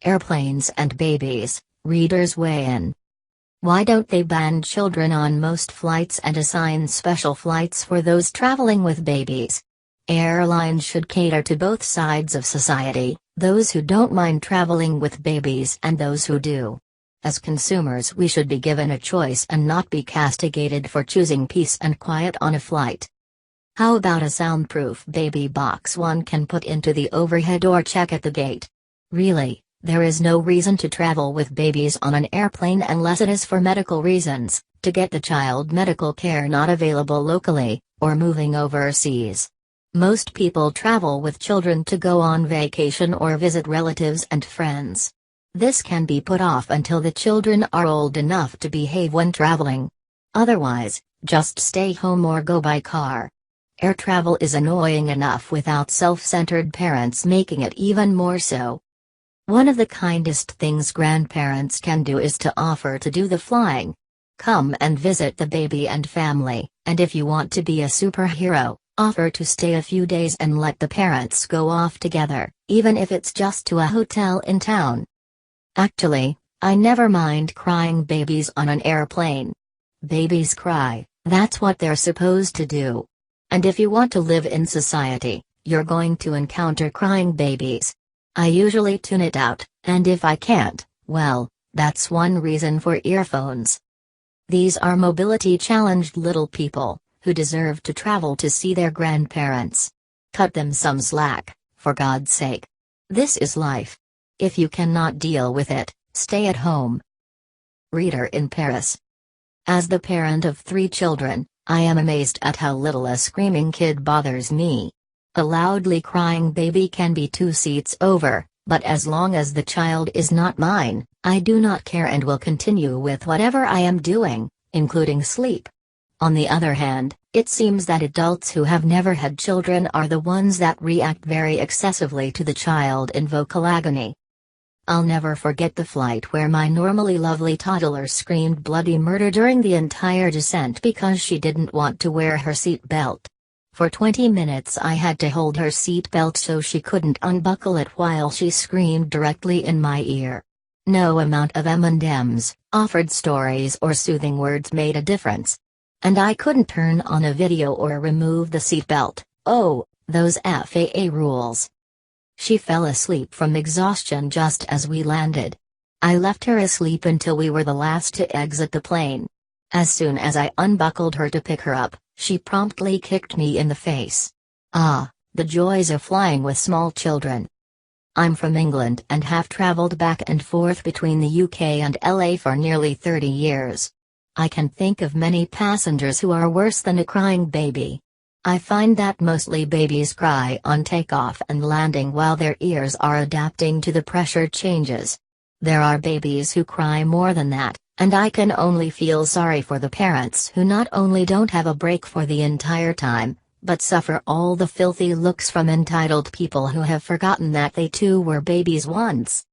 Airplanes and babies, readers weigh in. Why don't they ban children on most flights and assign special flights for those traveling with babies? Airlines should cater to both sides of society, those who don't mind traveling with babies and those who do. As consumers, we should be given a choice and not be castigated for choosing peace and quiet on a flight. How about a soundproof baby box one can put into the overhead or check at the gate? Really, there is no reason to travel with babies on an airplane unless it is for medical reasons, to get the child medical care not available locally, or moving overseas. Most people travel with children to go on vacation or visit relatives and friends. This can be put off until the children are old enough to behave when traveling. Otherwise, just stay home or go by car. Air travel is annoying enough without self-centered parents making it even more so. One of the kindest things grandparents can do is to offer to do the flying. Come and visit the baby and family, and if you want to be a superhero, offer to stay a few days and let the parents go off together, even if it's just to a hotel in town. Actually, I never mind crying babies on an airplane. Babies cry, that's what they're supposed to do. And if you want to live in society, you're going to encounter crying babies. I usually tune it out, and if I can't, well, that's one reason for earphones. These are mobility-challenged little people, who deserve to travel to see their grandparents. Cut them some slack, for God's sake. This is life. If you cannot deal with it, stay at home. Reader in Paris. As the parent of 3 children, I am amazed at how little a screaming kid bothers me. A loudly crying baby can be 2 seats over, but as long as the child is not mine, I do not care and will continue with whatever I am doing, including sleep. On the other hand, it seems that adults who have never had children are the ones that react very excessively to the child in vocal agony. I'll never forget the flight where my normally lovely toddler screamed bloody murder during the entire descent because she didn't want to wear her seat belt. For 20 minutes I had to hold her seat belt so she couldn't unbuckle it while she screamed directly in my ear. No amount of M&Ms, offered stories or soothing words made a difference. And I couldn't turn on a video or remove the seatbelt. Oh, those FAA rules. She fell asleep from exhaustion just as we landed. I left her asleep until we were the last to exit the plane. As soon as I unbuckled her to pick her up, she promptly kicked me in the face. Ah, the joys of flying with small children. I'm from England and have traveled back and forth between the UK and LA for nearly 30 years. I can think of many passengers who are worse than a crying baby. I find that mostly babies cry on takeoff and landing while their ears are adapting to the pressure changes. There are babies who cry more than that, and I can only feel sorry for the parents who not only don't have a break for the entire time, but suffer all the filthy looks from entitled people who have forgotten that they too were babies once.